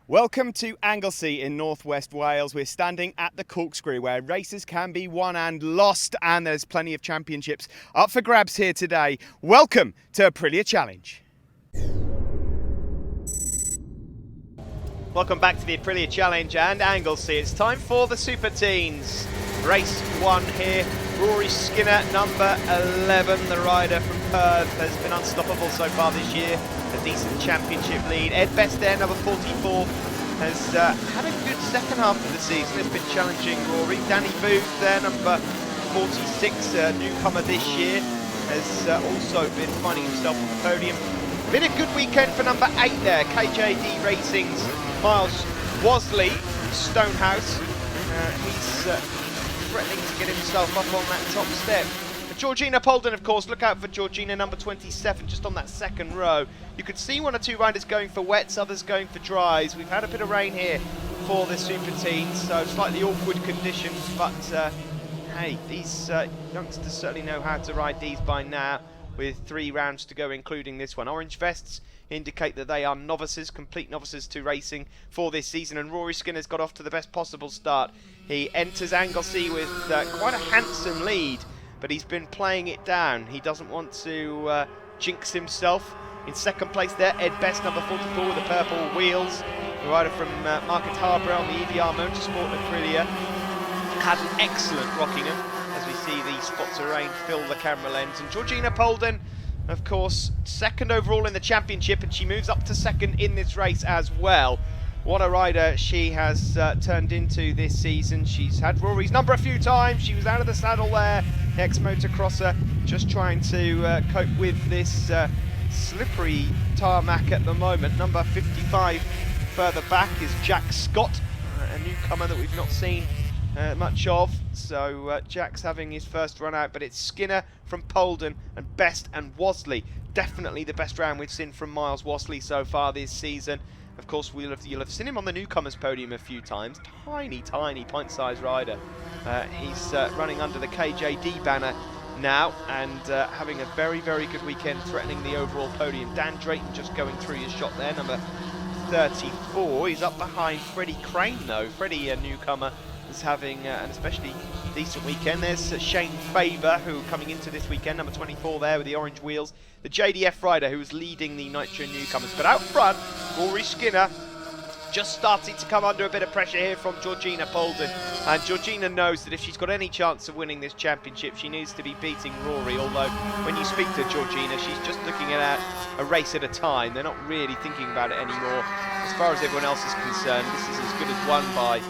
Welcome to Anglesey in northwest Wales. We're standing at the Corkscrew where races can be won and lost, and there's plenty of championships up for grabs here today. Welcome to Aprilia Challenge. Welcome back to the Aprilia Challenge and Anglesey. It's time for the Superteens. Race 1 here. Rory Skinner, number 11, the rider from Perth, has been unstoppable so far this year. A decent championship lead. Ed Best there, number 44, has had a good second half of the season. It's been challenging Rory. Danny Booth there, number 46, newcomer this year, has also been finding himself on the podium. Been a good weekend for number 8 there, KJD Racing's Miles Wasley from Stonehouse. He's threatening to get himself up on that top step. Georgina Polden, of course, look out for Georgina, number 27, just on that second row. You could see one or two riders going for wets, others going for dries. We've had a bit of rain here for the Superteens, so slightly awkward conditions, but hey, these youngsters certainly know how to ride these by now, with 3 rounds to go, including this one. Orange vests indicate that they are novices, complete novices to racing for this season, and Rory Skinner's got off to the best possible start. He enters Anglesey with quite a handsome lead, but he's been playing it down. He doesn't want to jinx himself. In second place there, Ed Best, number 44, with the purple wheels. The rider from Market Harbour on the EVR Motorsport Aprilia. Had an excellent Rockingham, as we see the spots of rain fill the camera lens. And Georgina Polden, of course, second overall in the championship, and she moves up to second in this race as well. What a rider she has turned into this season. She's had Rory's number a few times. She was out of the saddle there, ex-motocrosser, just trying to cope with this slippery tarmac at the moment. Number 55 further back is Jack Scott, a newcomer that we've not seen much of. So Jack's having his first run out, but it's Skinner from Polden and Best and Wasley. Definitely the best round we've seen from Miles Wasley so far this season. Of course, you'll have seen him on the newcomers podium a few times. Tiny pint-sized rider. He's running under the KJD banner now, and having a very good weekend, threatening the overall podium. Dan Drayton just going through his shot there, number 34. He's up behind Freddie Crane though. Freddie, a newcomer, is having an especially decent weekend. There's Shane Faber, who coming into this weekend, number 24 there with the orange wheels. The JDF rider who was leading the Nitro newcomers. But out front, Rory Skinner just starting to come under a bit of pressure here from Georgina Polden. And Georgina knows that if she's got any chance of winning this championship, she needs to be beating Rory. Although when you speak to Georgina, she's just looking at a race at a time. They're not really thinking about it anymore. As far as everyone else is concerned, this is as good as won by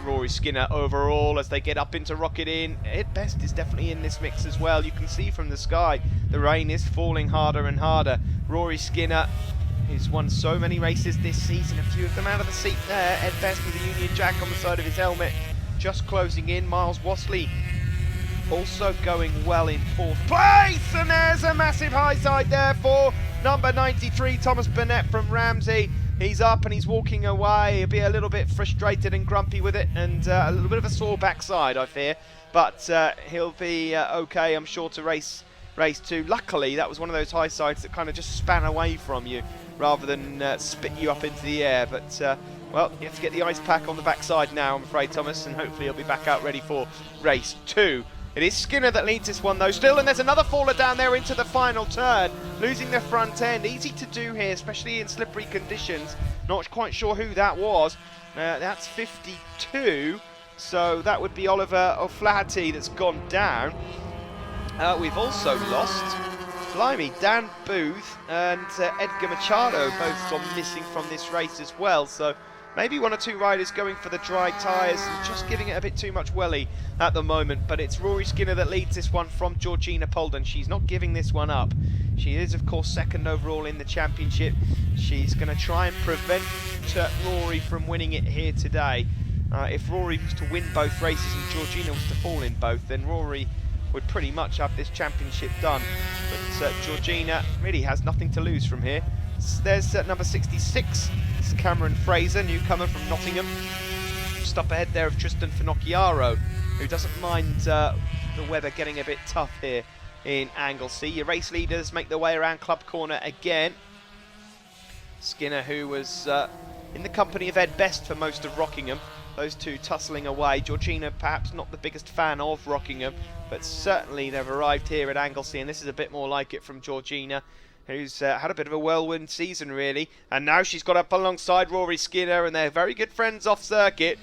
Rory Skinner overall as they get up into Rocket Inn. Ed Best is definitely in this mix as well. You can see from the sky the rain is falling harder and harder. Rory Skinner, who's won so many races this season, a few of them out of the seat there. Ed Best with the Union Jack on the side of his helmet, just closing in. Miles Wasley also going well in 4th place, and there's a massive high side there for number 93, Thomas Burnett from Ramsey. He's up and he's walking away. He'll be a little bit frustrated and grumpy with it, and a little bit of a sore backside, I fear. But he'll be okay, I'm sure, to race 2. Luckily, that was one of those high sides that kind of just span away from you rather than spit you up into the air. But, well, you have to get the ice pack on the backside now, I'm afraid, Thomas, and hopefully he'll be back out ready for race 2. It is Skinner that leads this one though still, and there's another faller down there into the final turn, losing the front end. Easy to do here, especially in slippery conditions. Not quite sure who that was. That's 52, so that would be Oliver O'Flaherty that's gone down. We've also lost, blimey, Dan Booth and Edgar Machado, both gone missing from this race as well. So maybe one or two riders going for the dry tyres and just giving it a bit too much welly at the moment. But it's Rory Skinner that leads this one from Georgina Polden. She's not giving this one up. She is, of course, second overall in the championship. She's going to try and prevent Rory from winning it here today. If Rory was to win both races and Georgina was to fall in both, then Rory would pretty much have this championship done. But Georgina really has nothing to lose from here. There's number 66. It's Cameron Fraser, newcomer from Nottingham. Just up ahead there of Tristan Finocchiaro, who doesn't mind the weather getting a bit tough here in Anglesey. Your race leaders make their way around Club Corner again. Skinner, who was in the company of Ed Best for most of Rockingham. Those two tussling away. Georgina perhaps not the biggest fan of Rockingham, but certainly they've arrived here at Anglesey, and this is a bit more like it from Georgina, who's had a bit of a whirlwind season really, and now she's got up alongside Rory Skinner, and they're very good friends off circuit.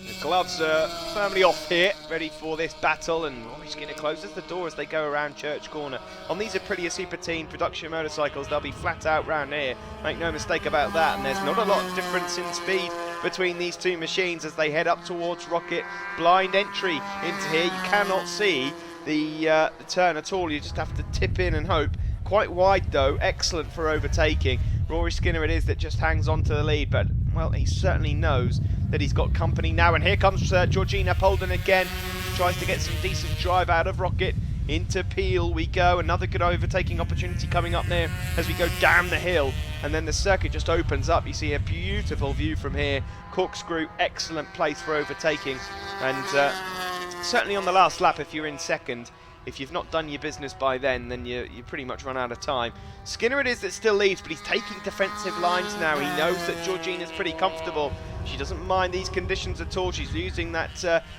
The gloves are firmly off here, ready for this battle, and Rory Skinner closes the door as they go around Church Corner. On these Aprilia Superteen production motorcycles, they'll be flat out round here, make no mistake about that, and there's not a lot of difference in speed between these two machines as they head up towards Rocket. Blind entry into here, you cannot see the turn at all, you just have to tip in and hope. Quite wide though, excellent for overtaking. Rory Skinner it is that just hangs on to the lead, but well, he certainly knows that he's got company now, and here comes Georgina Polden again. Tries to get some decent drive out of Rocket. Into Peel we go, another good overtaking opportunity coming up there as we go down the hill, and then the circuit just opens up. You see a beautiful view from here. Corkscrew, excellent place for overtaking, and certainly on the last lap if you're in second, if you've not done your business by then you pretty much run out of time. Skinner it is that still leads, but he's taking defensive lines now. He knows that Georgina's pretty comfortable. She doesn't mind these conditions at all. She's using that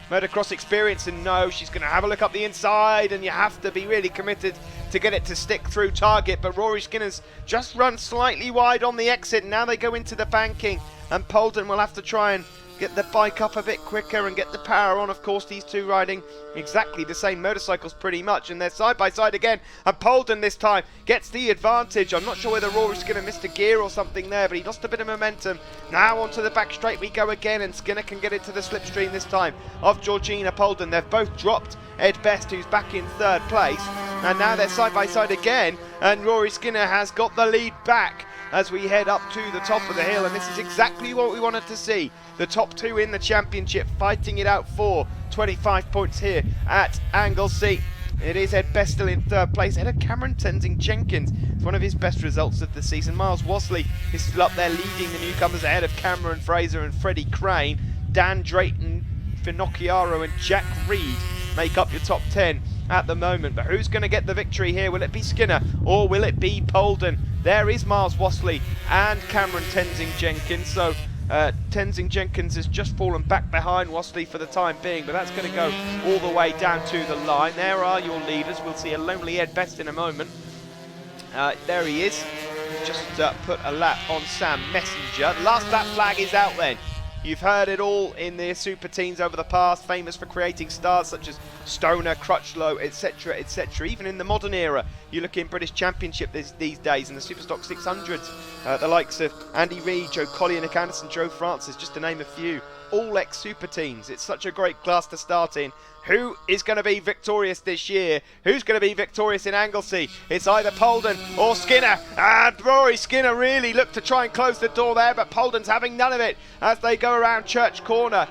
motocross experience, and no, she's going to have a look up the inside, and you have to be really committed to get it to stick through target. But Rory Skinner's just run slightly wide on the exit. Now they go into the banking, and Polden will have to try and get the bike up a bit quicker and get the power on. Of course, these two riding exactly the same motorcycles pretty much, and they're side by side again, and Polden this time gets the advantage. I'm not sure whether Rory Skinner missed a gear or something there, but he lost a bit of momentum. Now onto the back straight we go again, and Skinner can get into the slipstream this time of Georgina Polden. They've both dropped Ed Best, who's back in third place, and now they're side by side again, and Rory Skinner has got the lead back as we head up to the top of the hill, and this is exactly what we wanted to see. The top two in the championship fighting it out for 25 points here at Anglesey. It is Ed Best still in third place, ahead of Cameron Tenzing Jenkins. It's one of his best results of the season. Miles Wasley is still up there leading the newcomers ahead of Cameron Fraser and Freddie Crane. Dan Drayton, Finocchiaro and Jack Reed make up your top 10 at the moment. But who's going to get the victory here? Will it be Skinner or will it be Polden? There is Miles Wasley and Cameron Tenzing Jenkins. So Tenzing Jenkins has just fallen back behind Wasley for the time being, but that's going to go all the way down to the line. There are your leaders. We'll see a lonely Ed Best in a moment. There he is. Just put a lap on Sam Messenger. The last lap flag is out then. You've heard it all in the Superteens over the past, famous for creating stars such as Stoner, Crutchlow, etc, etc. Even in the modern era, you look in British Championship these days, in the Superstock 600s, the likes of Andy Reid, Joe Collier, Nick Anderson, Joe Francis, just to name a few, all ex-Superteens. It's such a great class to start in. Who is going to be victorious this year? Who's going to be victorious in Anglesey? It's either Polden or Skinner. And Rory Skinner really looked to try and close the door there, but Polden's having none of it as they go around Church Corner.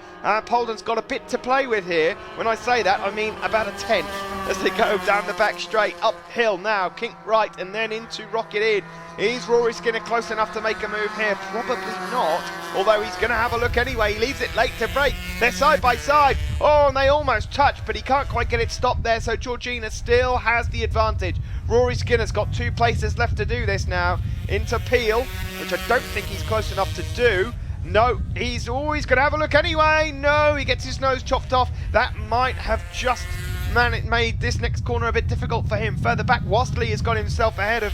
Polden's got a bit to play with here. When I say that, I mean about a tenth as they go down the back straight, uphill now, kink right, and then into Rocket Inn. Is Rory Skinner close enough to make a move here? Probably not, although he's going to have a look anyway. He leaves it late to break. They're side by side. Oh, and they almost touch, but he can't quite get it stopped there, so Georgina still has the advantage. Rory Skinner's got 2 places left to do this now. Into Peel, which I don't think he's close enough to do. No, he's always going to have a look anyway. No, he gets his nose chopped off. That might have just made this next corner a bit difficult for him. Further back, Wasley has got himself ahead of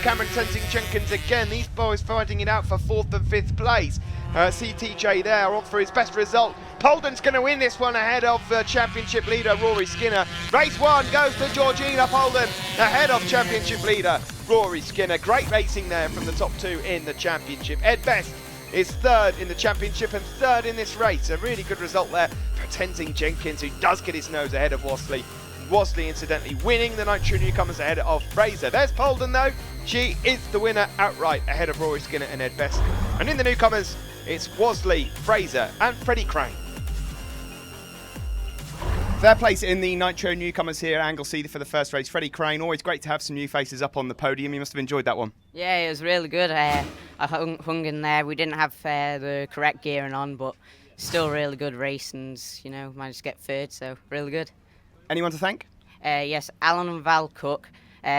Cameron Tenzing Jenkins again. These boys fighting it out for 4th and 5th place. CTJ there on for his best result. Polden's going to win this one ahead of championship leader Rory Skinner. Race 1 goes to Georgina Polden ahead of championship leader Rory Skinner. Great racing there from the top 2 in the championship. Ed Best is 3rd in the championship and 3rd in this race. A really good result there for Tenzing Jenkins, who does get his nose ahead of Wasley. Wasley incidentally winning the Nitro Newcomers ahead of Fraser. There's Polden though. She is the winner outright ahead of Rory Skinner and Ed Best. And in the newcomers, it's Wasley, Fraser and Freddie Crane. Fair place in the Nitro Newcomers here at Anglesey for the first race. Freddie Crane, always great to have some new faces up on the podium. You must have enjoyed that one. Yeah, it was really good. I hung in there. We didn't have the correct gearing on, but still really good race, and managed to get 3rd, so really good. Anyone to thank? Yes, Alan and Val Cook,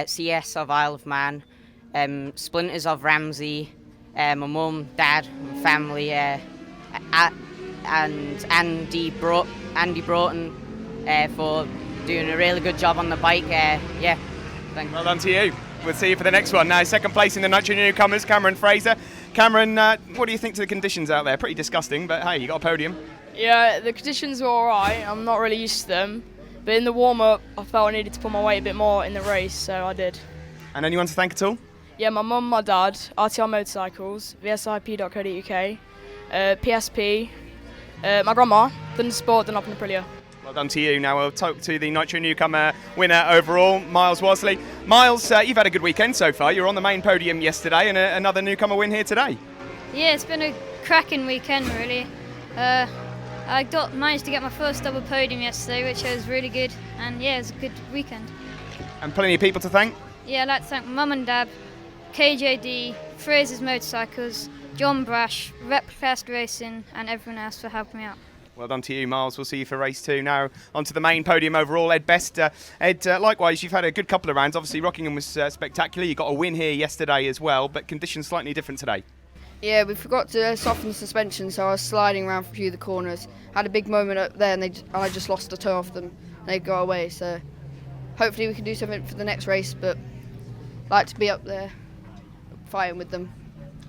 CS of Isle of Man, Splinters of Ramsey, my mum, dad, and family, and Andy Broughton for doing a really good job on the bike. Yeah, thanks. Well done to you. We'll see you for the next one. Now, second place in the Nitro Newcomers, Cameron Fraser. Cameron, what do you think to the conditions out there? Pretty disgusting, but hey, you got a podium. Yeah, the conditions were alright. I'm not really used to them. But in the warm-up, I felt I needed to put my weight a bit more in the race, so I did. And anyone to thank at all? Yeah, my mum, my dad, RTR Motorcycles, vsip.co.uk, PSP, my grandma, Thundersport, and Aprilia. Well done to you. Now we'll talk to the Nitro Newcomer winner overall, Miles Wasley. Miles, you've had a good weekend so far. You were on the main podium yesterday and another newcomer win here today. Yeah, it's been a cracking weekend really. I managed to get my first double podium yesterday, which was really good, and yeah, it was a good weekend. And plenty of people to thank? Yeah, I'd like to thank Mum and Dad, KJD, Fraser's Motorcycles, John Brash, Replicast Racing, and everyone else for helping me out. Well done to you, Miles. We'll see you for race 2. Now onto the main podium overall. Ed Best. Ed, likewise, you've had a good couple of rounds. Obviously, Rockingham was spectacular. You got a win here yesterday as well, but conditions slightly different today. Yeah, we forgot to soften the suspension, so I was sliding around for a few of the corners. Had a big moment up there, and I just lost a toe off them, and they go away. So hopefully we can do something for the next race, but I'd like to be up there fighting with them.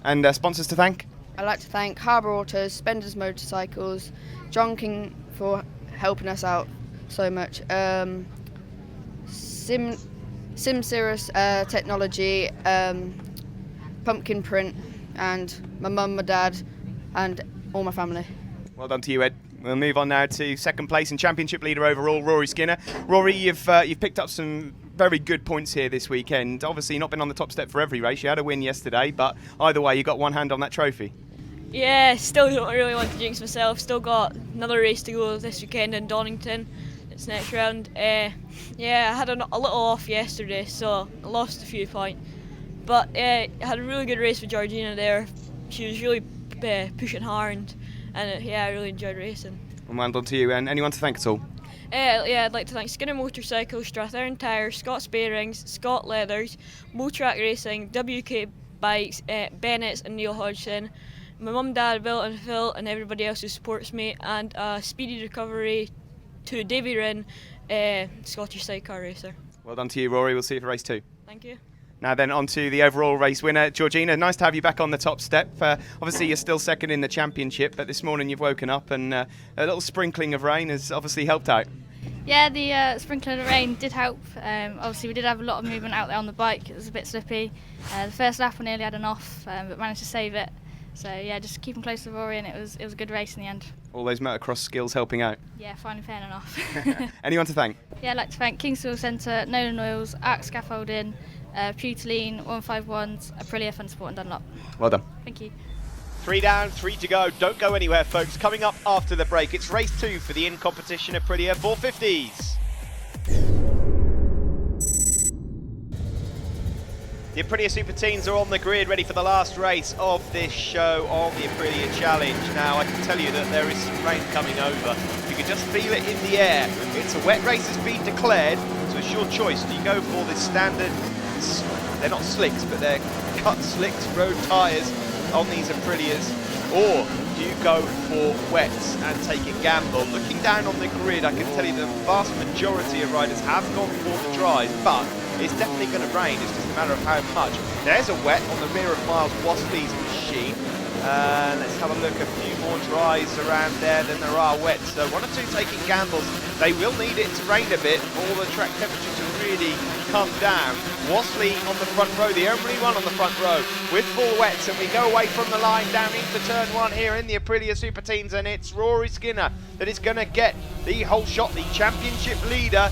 And sponsors to thank? I'd like to thank Harbour Autos, Spender's Motorcycles, John King for helping us out so much, SimCirrus Technology, Pumpkin Print, and my mum, my dad, and all my family. Well done to you, Ed. We'll move on now to second place and championship leader overall, Rory Skinner. Rory, you've picked up some very good points here this weekend. Obviously, not been on the top step for every race. You had a win yesterday, but either way, you got one hand on that trophy. Yeah, still don't really want to jinx myself. Still got another race to go this weekend in Donington. It's next round. Yeah, I had a little off yesterday, so I lost a few points. But I had a really good race with Georgina there. She was really pushing hard, and I really enjoyed racing. Well done to you. And anyone to thank at all? Yeah, I'd like to thank Skinner Motorcycles, Strathern Tyres, Scott's Bearings, Scott Leathers, Motrack Racing, WK Bikes, Bennett's and Neil Hodgson, my mum, dad, Bill and Phil, and everybody else who supports me, and Speedy Recovery to Davy Rinn, Scottish Sidecar Racer. Well done to you, Rory. We'll see you for race 2. Thank you. Now then, on to the overall race winner, Georgina. Nice to have you back on the top step. Obviously, you're still second in the championship, but this morning you've woken up and a little sprinkling of rain has obviously helped out. Yeah, the sprinkling of rain did help. Obviously, we did have a lot of movement out there on the bike. It was a bit slippy. The first lap, we nearly had an off, but managed to save it. So yeah, just keeping close to Rory, and it was a good race in the end. All those motocross skills helping out. Yeah, finally paying an off. Anyone to thank? Yeah, I'd like to thank Kingsville Centre, Nolan Oils, Arc Scaffolding, Pewterline, 151s, Aprilia, Thundersport and Dunlop. Well done. Thank you. 3 down, 3 to go. Don't go anywhere, folks. Coming up after the break, it's race 2 for the in-competition Aprilia 450s. The Aprilia Superteens are on the grid, ready for the last race of this show on the Aprilia Challenge. Now, I can tell you that there is some rain coming over. You can just feel it in the air. It's a wet race that's been declared, so it's your choice. Do you go for the standard, they're not slicks, but they're cut slicks road tyres on these Aprilias, or do you go for wets and take a gamble? Looking down on the grid, I can tell you the vast majority of riders have gone for the dries, but it's definitely going to rain. It's just a matter of how much. There's a wet on the rear of Miles Wasley's machine. Let's have a look. A few more dries around there than there are wets. So 1 or 2 taking gambles. They will need it to rain a bit for all the track temperature to really come down. Wasley on the front row, the only one on the front row with full wets, and we go away from the line down into turn 1 here in the Aprilia Superteens, and it's Rory Skinner that is going to get the whole shot, the championship leader,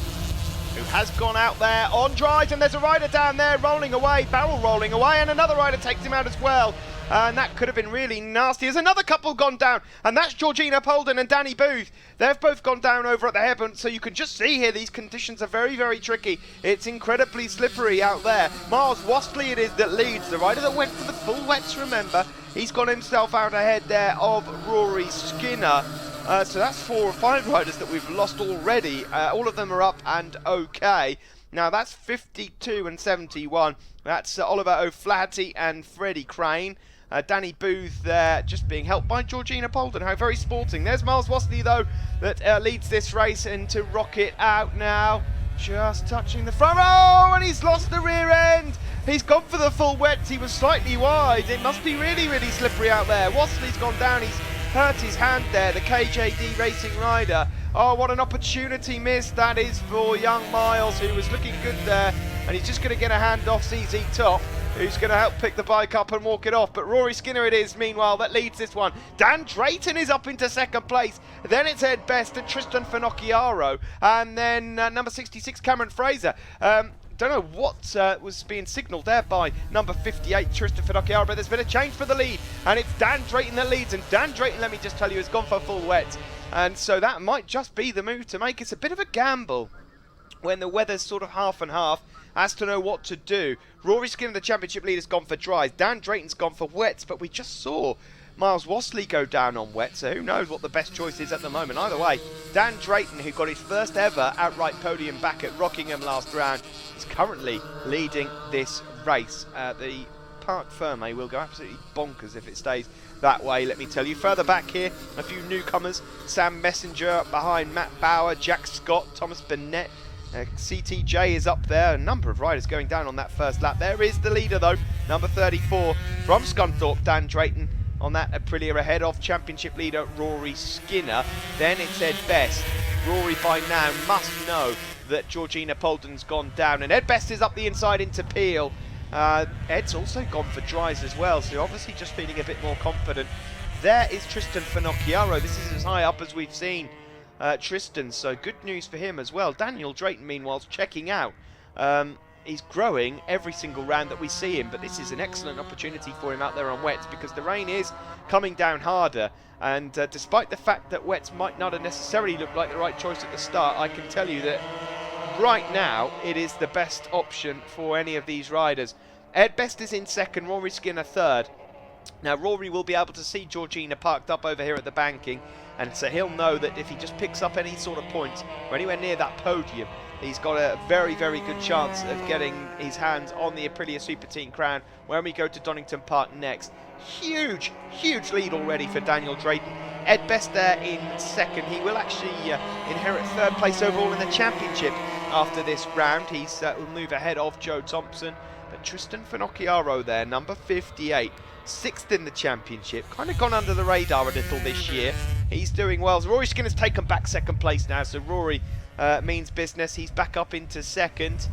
who has gone out there on dries, and there's a rider down there rolling away, barrel rolling away, and another rider takes him out as well. And that could have been really nasty. There's another couple gone down, and that's Georgina Polden and Danny Booth. They've both gone down over at the hairpin, so you can just see here these conditions are very, very tricky. It's incredibly slippery out there. Miles Wasley it is that leads, the rider that went for the full wets, remember. He's got himself out ahead there of Rory Skinner. So that's 4 or 5 riders that we've lost already. All of them are up and okay. Now that's 52 and 71. That's Oliver O'Flaherty and Freddie Crane. Danny Booth there just being helped by Georgina Polden. How very sporting. There's Miles Wasley though that leads this race, and to rocket out now. Just touching the front. Oh, and he's lost the rear end. He's gone for the full wet. He was slightly wide. It must be really, really slippery out there. Wasley's gone down. He's hurt his hand there, the KJD racing rider. Oh, what an opportunity missed that is for young Miles, who was looking good there. And he's just going to get a hand off CZ Top, who's going to help pick the bike up and walk it off. But Rory Skinner it is, meanwhile, that leads this one. Dan Drayton is up into second place. Then it's Ed Best and Tristan Finocchiaro. And then number 66, Cameron Fraser. Don't know what was being signalled there by number 58, Tristan Finocchiaro, but there's been a change for the lead. And it's Dan Drayton that leads. And Dan Drayton, let me just tell you, has gone for full wet. And so that might just be the move to make. It's a bit of a gamble when the weather's sort of half and half as to know what to do. Rory Skinner, the championship leader, has gone for dries. Dan Drayton's gone for wets, but we just saw Miles Wasley go down on wet, so who knows what the best choice is at the moment. Either way, Dan Drayton, who got his first ever outright podium back at Rockingham last round, is currently leading this race. The Parc Ferme will go absolutely bonkers if it stays that way, let me tell you. Further back here, a few newcomers. Sam Messenger behind Matt Bauer, Jack Scott, Thomas Burnett. CTJ is up there. A number of riders going down on that first lap. There is the leader though, number 34 from Scunthorpe, Dan Drayton, on that Aprilia ahead of championship leader Rory Skinner. Then it's Ed Best. Rory by now must know that Georgina Polden's gone down, and Ed Best is up the inside into Peel. Ed's also gone for dries as well, so obviously just feeling a bit more confident. There is Tristan Finocchiaro. This is as high up as we've seen Tristan, so good news for him as well. Daniel Drayton, meanwhile, checking out. He's growing every single round that we see him, but this is an excellent opportunity for him out there on wets, because the rain is coming down harder, and despite the fact that wets might not have necessarily looked like the right choice at the start, I can tell you that right now it is the best option for any of these riders. Ed Best is in second, Rory Skinner third. Now Rory will be able to see Georgina parked up over here at the banking, and so he'll know that if he just picks up any sort of points or anywhere near that podium, he's got a very, very good chance of getting his hands on the Aprilia Superteen crown when we go to Donington Park next. Huge, huge lead already for Daniel Drayton. Ed Best there in second. He will actually inherit third place overall in the championship after this round. He's will move ahead of Joe Thompson. But Tristan Finocchiaro there, number 58. Sixth in the championship, kind of gone under the radar a little this year. He's doing well. Rory Skinner's taken back second place now, so Rory means business. He's back up into second,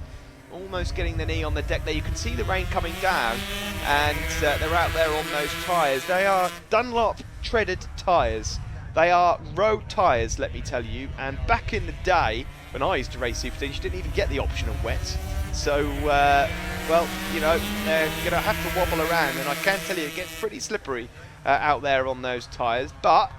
almost getting the knee on the deck there. You can see the rain coming down, and they're out there on those tyres. They are Dunlop treaded tyres. They are road tyres, let me tell you. And back in the day, when I used to race Superteens, you didn't even get the option of wet. So, well, you know, they're going to have to wobble around, and I can tell you it gets pretty slippery out there on those tyres, but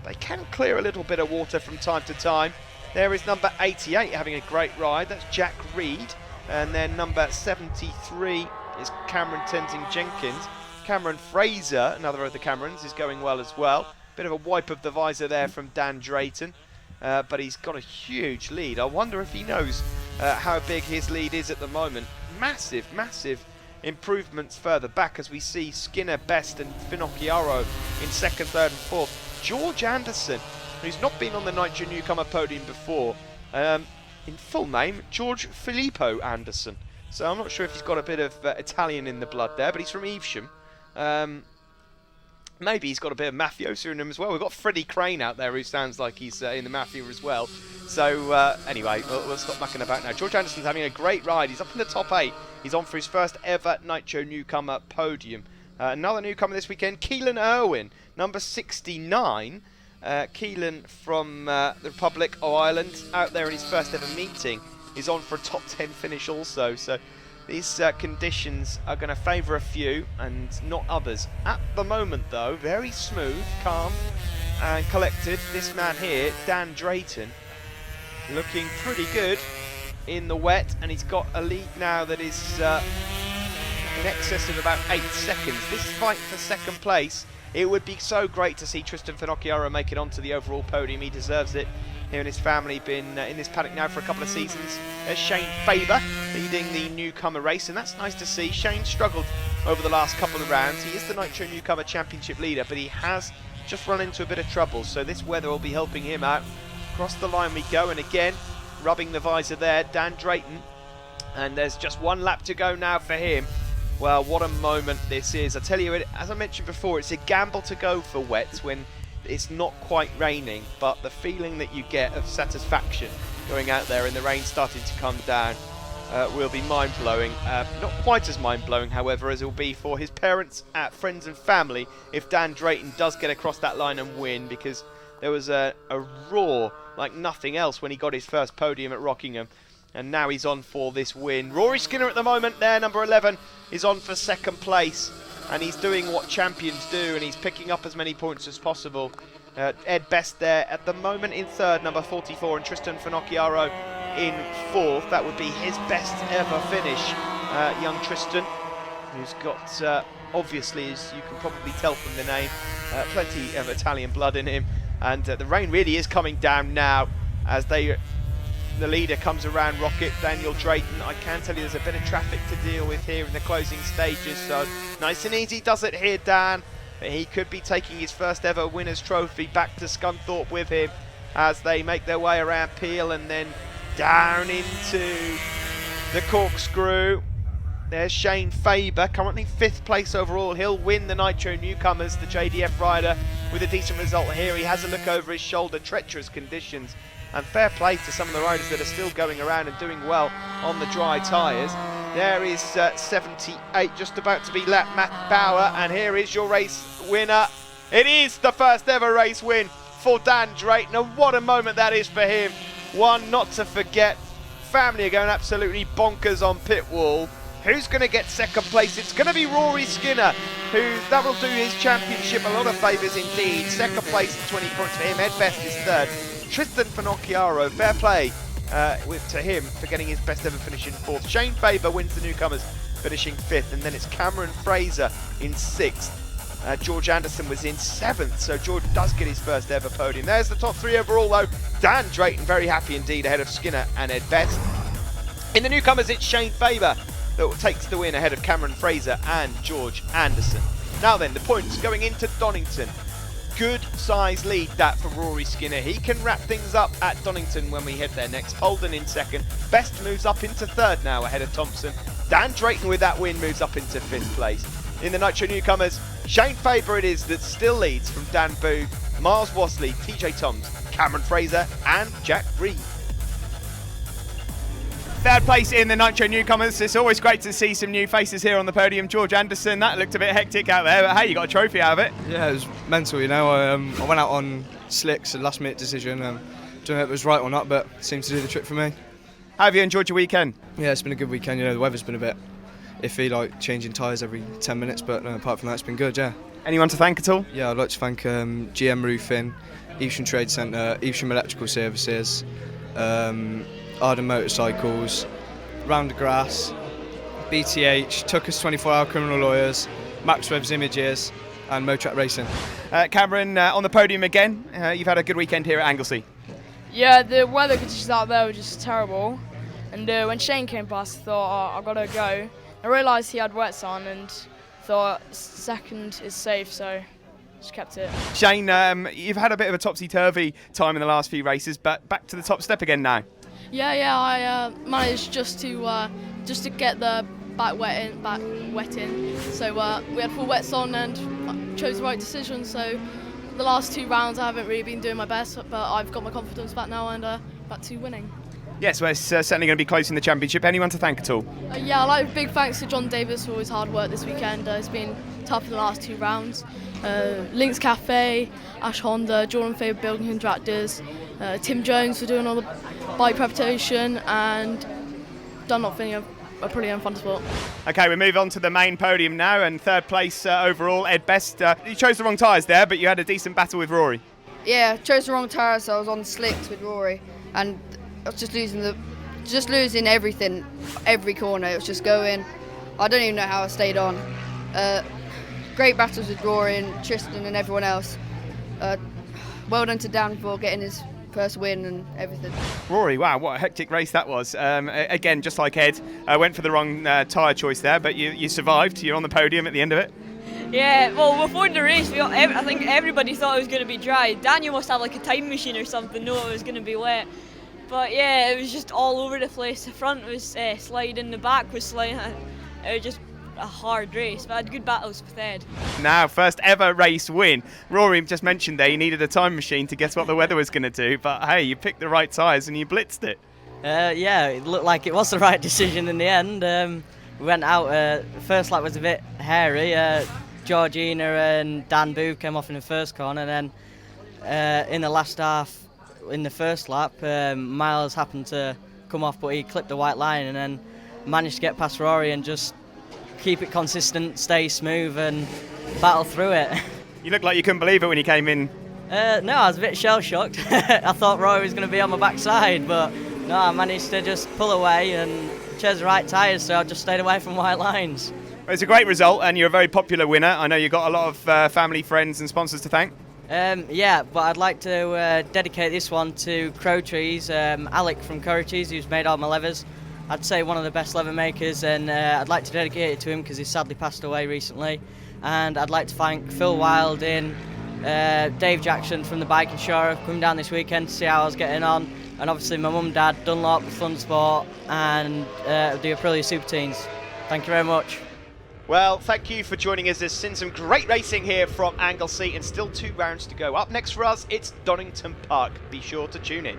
they can clear a little bit of water from time to time. There is number 88 having a great ride, that's Jack Reed, and then number 73 is Cameron Tenzing Jenkins. Cameron Fraser, another of the Camerons, is going well as well. Bit of a wipe of the visor there from Dan Drayton. But he's got a huge lead. I wonder if he knows how big his lead is at the moment. Massive, massive improvements further back as we see Skinner, Best and Finocchiaro in second, third and fourth. George Anderson, who's not been on the Nitro Newcomer podium before, in full name, George Filippo Anderson. So I'm not sure if he's got a bit of Italian in the blood there, but he's from Evesham. Maybe he's got a bit of mafioso in him as well. We've got Freddie Crane out there who sounds like he's in the mafia as well. So anyway, we'll stop mucking about now. George Anderson's having a great ride. He's up in the top 8. He's on for his first ever Nitro Newcomer podium. Another newcomer this weekend, Keelan Owen, number 69. Keelan from the Republic of Ireland, out there in his first ever meeting. He's on for a top 10 finish also. So these conditions are going to favour a few and not others. At the moment though, very smooth, calm and collected. This man here, Dan Drayton, looking pretty good in the wet, and he's got a lead now that is in excess of about 8 seconds. This fight for second place, it would be so great to see Tristan Finocchiaro make it onto the overall podium. He deserves it. Him and his family been in this paddock now for a couple of seasons. There's Shane Faber leading the newcomer race, and that's nice to see. Shane struggled over the last couple of rounds. He is the Nitro Newcomer Championship leader, but he has just run into a bit of trouble, so this weather will be helping him out. Across the line we go, and again, rubbing the visor there, Dan Drayton. And there's just one lap to go now for him. Well, what a moment this is. I tell you, as I mentioned before, it's a gamble to go for wets when it's not quite raining, but the feeling that you get of satisfaction going out there and the rain starting to come down will be mind-blowing. Not quite as mind-blowing, however, as it will be for his parents, friends and family if Dan Drayton does get across that line and win, because there was a roar like nothing else when he got his first podium at Rockingham, and now he's on for this win. Rory Skinner at the moment there, number 11, is on for second place, and he's doing what champions do, and he's picking up as many points as possible. Ed Best there at the moment in third, number 44, and Tristan Finocchiaro in fourth. That would be his best ever finish, young Tristan, who's got, obviously, as you can probably tell from the name, plenty of Italian blood in him. And the rain really is coming down now as the leader comes around Rocket, Daniel Drayton. I can tell you there's a bit of traffic to deal with here in the closing stages, so nice and easy does it here, Dan. But he could be taking his first ever winner's trophy back to Scunthorpe with him as they make their way around Peel and then down into the corkscrew. There's Shane Faber, currently 5th place overall. He'll win the Nitro Newcomers, the JDF rider, with a decent result here. He has a look over his shoulder, treacherous conditions. And fair play to some of the riders that are still going around and doing well on the dry tyres. There is 78, just about to be lapped, Matt Bauer. And here is your race winner. It is the first ever race win for Dan Drayton. And what a moment that is for him. One not to forget. Family are going absolutely bonkers on pit wall. Who's going to get second place? It's going to be Rory Skinner, that will do his championship a lot of favours indeed. Second place and 20 points for him. Ed Best is third. Tristan Finocchiaro, fair play to him for getting his best ever finish in fourth. Shane Faber wins the newcomers, finishing fifth, and then it's Cameron Fraser in sixth. George Anderson was in seventh, so George does get his first ever podium. There's the top three overall though. Dan Drayton very happy indeed ahead of Skinner and Ed Best. In the newcomers, it's Shane Faber that takes the win ahead of Cameron Fraser and George Anderson. Now then, the points going into Donington. Good size lead that for Rory Skinner. He can wrap things up at Donington when we head there next. Holden in second. Best moves up into third now ahead of Thompson. Dan Drayton with that win moves up into 5th place. In the Nitro Newcomers, Shane Faber it is that still leads from Dan Booth, Miles Wasley, TJ Toms, Cameron Fraser and Jack Reed. Third place in the Nitro Newcomers. It's always great to see some new faces here on the podium. George Anderson, that looked a bit hectic out there, but hey, you got a trophy out of it. Yeah, it was mental, you know. I went out on slicks, a last minute decision. Don't know if it was right or not, but it seems to do the trick for me. How have you enjoyed your weekend? Yeah, it's been a good weekend. You know, the weather's been a bit iffy, like changing tyres every 10 minutes, but apart from that, it's been good, yeah. Anyone to thank at all? Yeah, I'd like to thank GM Roofing, Evesham Trade Centre, Evesham Electrical Services, Arden Motorcycles, Round the Grass, BTH, Tucker's 24-hour criminal lawyers, Max Webb's Images and Motrack Racing. Cameron, on the podium again. You've had a good weekend here at Anglesey. Yeah, the weather conditions out there were just terrible. And when Shane came past, I thought, I've got to go. I realised he had wets on and thought second is safe, so just kept it. Shane, you've had a bit of a topsy-turvy time in the last few races, but back to the top step again now. Yeah, I managed just to get the back wet in. So we had full wets on and chose the right decision. So the last 2 rounds I haven't really been doing my best, but I've got my confidence back now and back to winning. Yes, well, it's certainly going to be close in the championship. Anyone to thank at all? Yeah, I'd like big thanks to John Davis for all his hard work this weekend. It's been tough in the last 2 rounds. Links Cafe, Ash Honda, Jordan Faber Building Contractors, Tim Jones for doing all the bike preparation, and Dunlop Finny, Aprilia and Fun Sport. Okay, we move on to the main podium now, and third place overall, Ed Best. You chose the wrong tyres there, but you had a decent battle with Rory. Yeah, chose the wrong tyre, so I was on slicks with Rory, and I was just losing everything, every corner. It was just going. I don't even know how I stayed on. Great battles with Rory and Tristan and everyone else. Well done to Dan for getting his first win and everything. Rory, wow, what a hectic race that was. Again, just like Ed, went for the wrong tyre choice there, but you survived. You're on the podium at the end of it. Yeah, well, before the race, I think everybody thought it was going to be dry. Daniel must have like a time machine or something, know it was going to be wet. But yeah, it was just all over the place. The front was sliding, the back was sliding. It was just a hard race, but I had good battles with Ed. Now, first ever race win. Rory just mentioned there you needed a time machine to guess what the weather was going to do, but hey, you picked the right tyres and you blitzed it. Yeah, it looked like it was the right decision in the end. We went out, first lap was a bit hairy. Georgina and Dan Booth came off in the first corner, and then in the last half, in the first lap, Miles happened to come off, but he clipped the white line and then managed to get past Rory and just keep it consistent, stay smooth and battle through it. You looked like you couldn't believe it when you came in. No, I was a bit shell-shocked. I thought Rory was going to be on my backside, but no, I managed to just pull away and chose the right tyres, so I just stayed away from white lines. Well, it's a great result and you're a very popular winner. I know you've got a lot of family, friends and sponsors to thank. Yeah, but I'd like to dedicate this one to Crow Trees, Alec from Crow Trees, who's made all my levers. I'd say one of the best lever makers, and I'd like to dedicate it to him because he sadly passed away recently. And I'd like to thank Phil Wilding, Dave Jackson from the Bike Insurer, coming down this weekend to see how I was getting on, and obviously my mum, dad, Dunlop, Fun Sport, and the Aprilia Superteens. Thank you very much. Well, thank you for joining us. There's been some great racing here from Anglesey and still 2 rounds to go. Up next for us, it's Donington Park. Be sure to tune in.